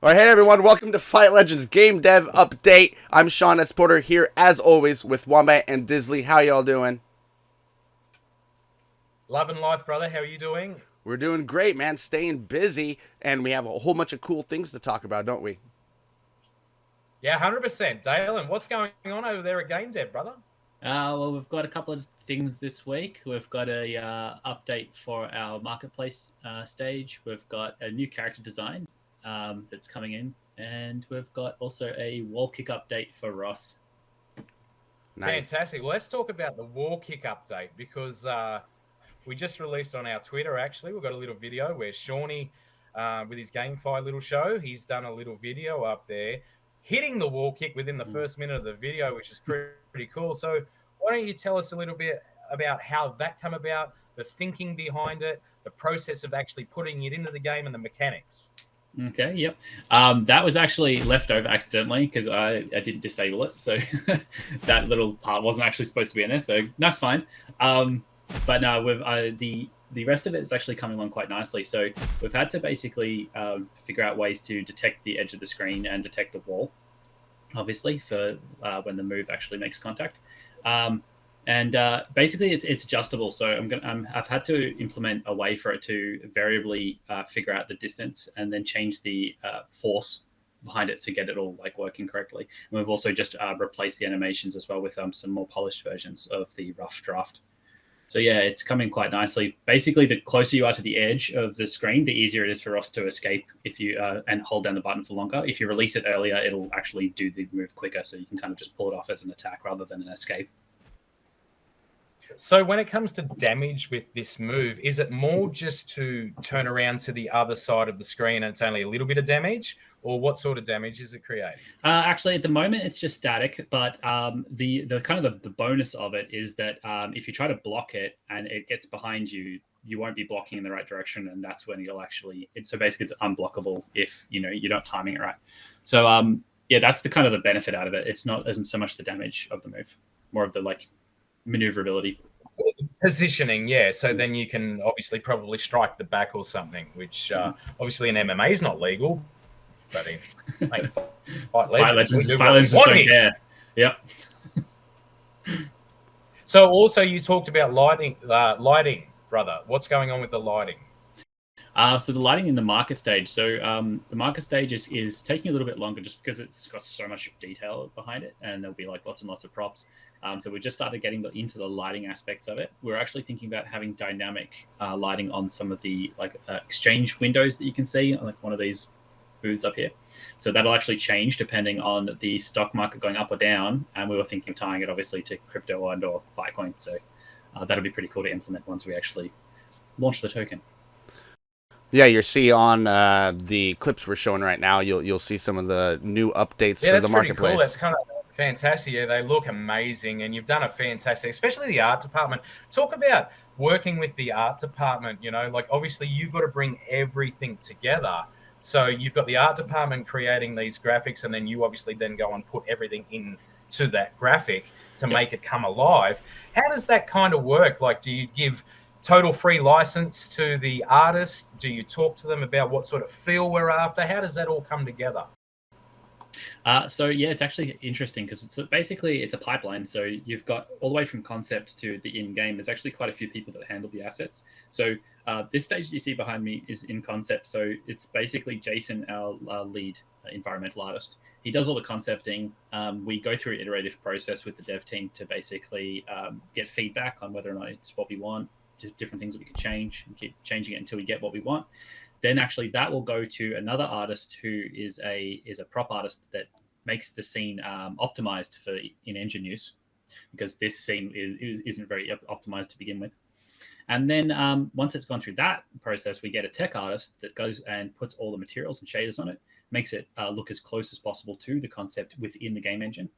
All right, hey everyone, welcome to Fight Legends Game Dev Update. I'm Shawn Porter here, as always, with Wombat and Dizzley. How y'all doing? Love and life, brother. How are you doing? We're doing great, man. Staying busy, and we have a whole bunch of cool things to talk about, don't we? Yeah, 100%. Dale, and what's going on over there at Game Dev, brother? Well, we've got a couple of things this week. We've got a update for our marketplace stage. We've got a new character design that's coming in, and we've got also a wall kick update for Ross. Nice. Fantastic. Well, let's talk about the wall kick update because we just released on our Twitter, actually. We've got a little video where Shawnee, with his GameFi little show, he's done a little video up there hitting the wall kick within the first minute of the video, which is pretty cool. So why don't you tell us a little bit about how that come about, the thinking behind it, the process of actually putting it into the game and the mechanics? Okay, yep. That was actually left over accidentally because I didn't disable it. So that little part wasn't actually supposed to be in there. So that's fine. But no, the rest of it is actually coming along quite nicely. So we've had to basically figure out ways to detect the edge of the screen and detect the wall, obviously, for when the move actually makes contact. And basically, it's adjustable. So I've had to implement a way for it to variably figure out the distance and then change the force behind it to get it all like working correctly. And we've also just replaced the animations as well with some more polished versions of the rough draft. So yeah, it's coming quite nicely. Basically, the closer you are to the edge of the screen, the easier it is for us to escape if you and hold down the button for longer. If you release it earlier, it'll actually do the move quicker, so you can kind of just pull it off as an attack rather than an escape. So when it comes to damage with this move, is it more just to turn around to the other side of the screen and it's only a little bit of damage, or what sort of damage is it creating? Actually, at the moment, it's just static. But the kind of the bonus of it is that if you try to block it and it gets behind you, you won't be blocking in the right direction, and that's when you'll actually. So basically, it's unblockable if you're not timing it right. So yeah, that's the kind of the benefit out of it. It's not as so much the damage of the move, more of the like maneuverability. Positioning, yeah. So then you can obviously probably strike the back or something, which obviously in MMA is not legal, but in Fight Legends, we do Fight what we Legends want don't here. care. Yep. So also you talked about lighting, brother. What's going on with the lighting? So the lighting in the market stage. So the market stage is taking a little bit longer just because it's got so much detail behind it, and there'll be like lots and lots of props. So we just started getting into the lighting aspects of it. We're actually thinking about having dynamic lighting on some of the like exchange windows that you can see, like one of these booths up here. So that'll actually change depending on the stock market going up or down. And we were thinking of tying it obviously to crypto and or Filecoin. So that'll be pretty cool to implement once we actually launch the token. Yeah, you'll see on the clips we're showing right now. You'll see some of the new updates Yeah, for that's the pretty cool. marketplace. That's kind of fantastic. Yeah, they look amazing, and you've done a fantastic, especially the art department. Talk about working with the art department. Like obviously you've got to bring everything together. So you've got the art department creating these graphics, and then you obviously then go and put everything into that graphic to make it come alive. How does that kind of work? Like, do you give total free license to the artist? Do you talk to them about what sort of feel we're after? How does that all come together? So yeah, it's actually interesting because basically it's a pipeline. So you've got all the way from concept to the in-game. There's actually quite a few people that handle the assets. So this stage you see behind me is in concept. So it's basically Jason, our lead environmental artist. He does all the concepting. We go through an iterative process with the dev team to basically get feedback on whether or not it's what we want, different things that we could change and keep changing it until we get what we want. Then actually that will go to another artist who is a prop artist that makes the scene optimized for in-engine use, because this scene isn't very optimized to begin with. And then once it's gone through that process, we get a tech artist that goes and puts all the materials and shaders on it, makes it look as close as possible to the concept within the game engine.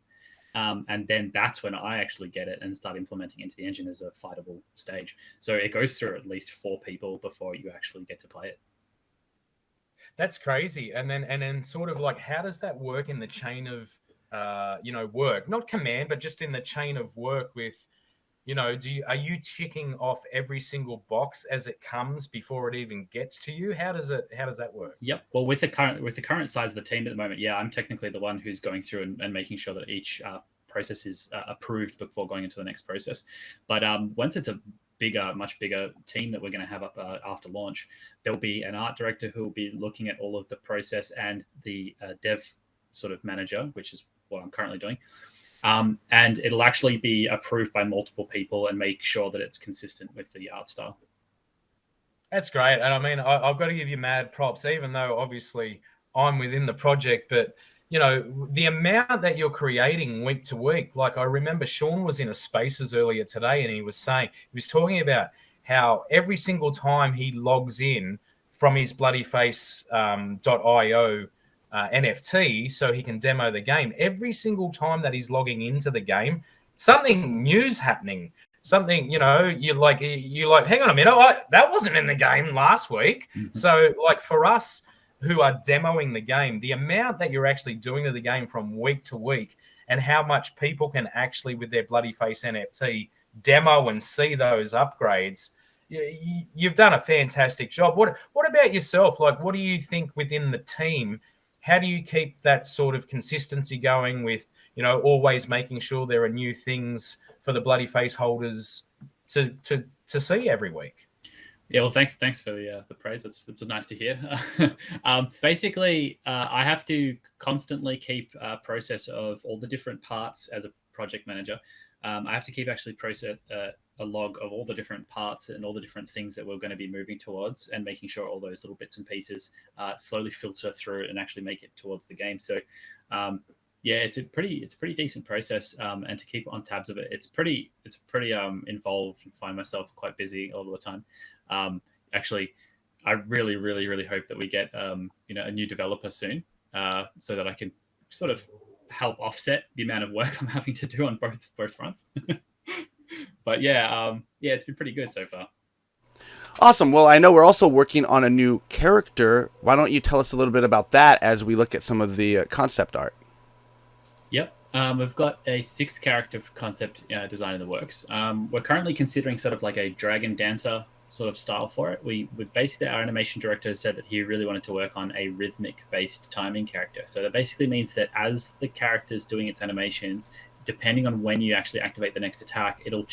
And then that's when I actually get it and start implementing into the engine as a fightable stage. So it goes through at least 4 people before you actually get to play it. That's crazy. And then sort of like, how does that work in the chain of, work? Not command, but just in the chain of work with You know, are you ticking off every single box as it comes before it even gets to you? How does that work? Yep. Well, with the current size of the team at the moment, yeah, I'm technically the one who's going through and making sure that each process is approved before going into the next process. But once it's a much bigger team that we're going to have up after launch, there'll be an art director who will be looking at all of the process, and the dev sort of manager, which is what I'm currently doing. And it'll actually be approved by multiple people and make sure that it's consistent with the art style. That's great. And I mean, I've got to give you mad props, even though obviously I'm within the project, but you know, the amount that you're creating week to week. Like I remember Shawn was in a Spaces earlier today, and he was talking about how every single time he logs in from his bloodyface.io NFT so he can demo the game, every single time that he's logging into the game, something new's happening. Something, you know, you're like, hang on a minute, that wasn't in the game last week. Mm-hmm. So, like for us who are demoing the game, the amount that you're actually doing to the game from week to week, and how much people can actually, with their Bloody Face NFT, demo and see those upgrades. You've done a fantastic job. What about yourself? Like, what do you think within the team? How do you keep that sort of consistency going with, you know, always making sure there are new things for the Bloody Face holders to see every week? Yeah, well, thanks for the praise. It's nice to hear. Basically, I have to constantly keep a process of all the different parts as a project manager. I have to keep actually process a log of all the different parts and all the different things that we're going to be moving towards, and making sure all those little bits and pieces slowly filter through and actually make it towards the game. So, yeah, it's a pretty decent process, and to keep on tabs of it, it's pretty involved. I find myself quite busy all the time. Actually, I really hope that we get you know, a new developer soon, so that I can sort of help offset the amount of work I'm having to do on both fronts. But yeah, it's been pretty good so far. Awesome. Well, I know we're also working on a new character. Why don't you tell us a little bit about that as we look at some of the concept art? Yep. We've got a 6th character concept design in the works. We're currently considering sort of like a dragon dancer sort of style for it. We basically, our animation director said that he really wanted to work on a rhythmic based timing character. So that basically means that as the character's doing its animations, depending on when you actually activate the next attack, it'll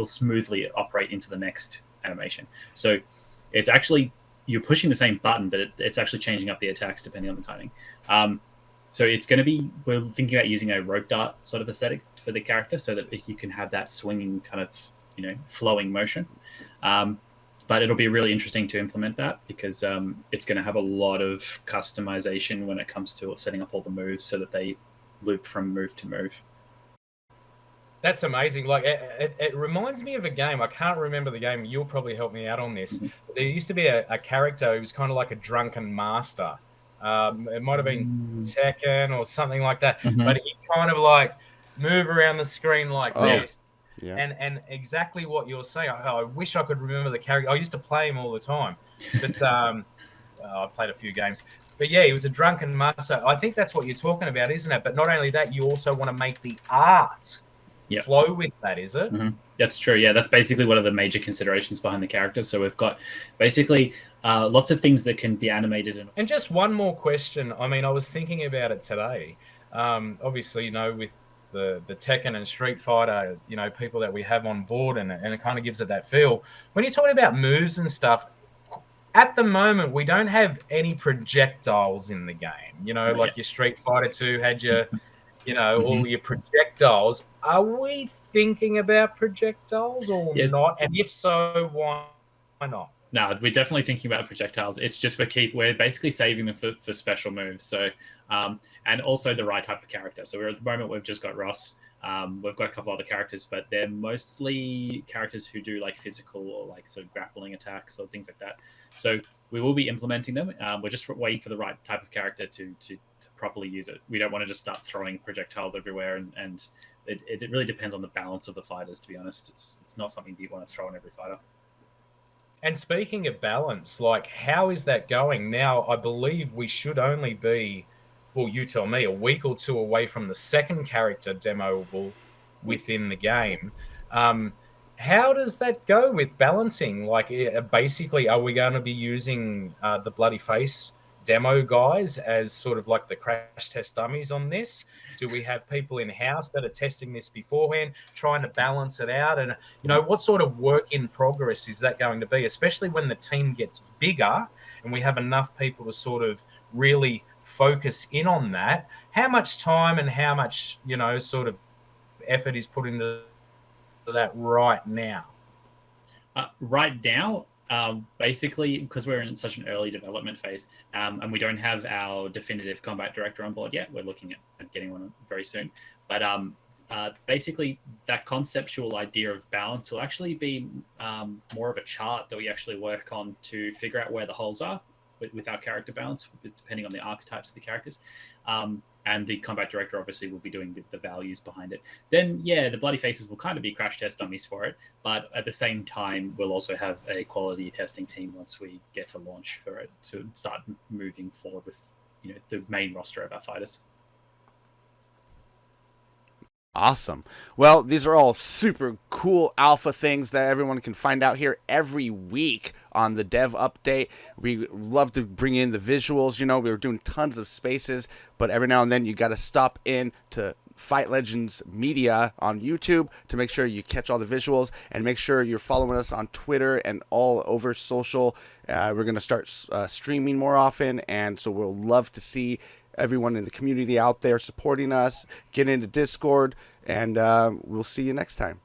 smoothly operate into the next animation. So it's actually, you're pushing the same button, but it's actually changing up the attacks depending on the timing. So it's going to be, we're thinking about using a rope dart sort of aesthetic for the character, so that you can have that swinging kind of, you know, flowing motion. But it'll be really interesting to implement that, because it's going to have a lot of customization when it comes to setting up all the moves so that they loop from move to move. That's amazing. Like it reminds me of a game. I can't remember the game. You'll probably help me out on this. Mm-hmm. There used to be a character who was kind of like a drunken master. It might have been Tekken or something like that. Mm-hmm. But he kind of like move around the screen like this. Yeah. And exactly what you're saying. I wish I could remember the character. I used to play him all the time. But I played a few games. But yeah, he was a drunken master. I think that's what you're talking about, isn't it? But not only that, you also want to make the art flow with that, is it? Mm-hmm. That's true. Yeah, that's basically one of the major considerations behind the character. So we've got basically lots of things that can be animated. And just one more question. I mean, I was thinking about it today. Obviously, you know, with the Tekken and Street Fighter, you know, people that we have on board, and it kind of gives it that feel. When you're talking about moves and stuff, at the moment, we don't have any projectiles in the game. You know, like your Street Fighter 2 had your, you know, all your projectiles. Are we thinking about projectiles or not? And if so, why not? No, we're definitely thinking about projectiles. It's just we're basically saving them for special moves. So, and also the right type of character. So at the moment, we've just got Ross. We've got a couple other characters, but they're mostly characters who do like physical or like sort of grappling attacks or things like that. So we will be implementing them. We're just waiting for the right type of character to properly use it. We don't want to just start throwing projectiles everywhere, and it really depends on the balance of the fighters, to be honest. It's not something that you want to throw on every fighter. And speaking of balance, like how is that going now? I believe we should only be, well, you tell me, a week or two away from the second character demoable within the game. How does that go with balancing? Like, basically, are we going to be using the bloody face demo guys as sort of like the crash test dummies on this? Do we have people in house that are testing this beforehand, trying to balance it out? And, you know, what sort of work in progress is that going to be, especially when the team gets bigger and we have enough people to sort of really focus in on that? How much time and how much, you know, sort of effort is put into that right now? Right now, basically, because we're in such an early development phase, and we don't have our definitive combat director on board yet. We're looking at getting one very soon. But basically, that conceptual idea of balance will actually be more of a chart that we actually work on to figure out where the holes are with our character balance, depending on the archetypes of the characters. And the combat director obviously will be doing the values behind it. Then, yeah, the bloody faces will kind of be crash test dummies for it. But at the same time, we'll also have a quality testing team once we get to launch for it to start moving forward with, you know, the main roster of our fighters. Awesome. Well, these are all super cool alpha things that everyone can find out here every week on the dev update. We love to bring in the visuals. You know, we were doing tons of spaces, but every now and then you got to stop in to Fight Legends Media on YouTube to make sure you catch all the visuals, and make sure you're following us on Twitter and all over social. We're going to start streaming more often, and so we'll love to see everyone in the community out there supporting us. Get into Discord, and we'll see you next time.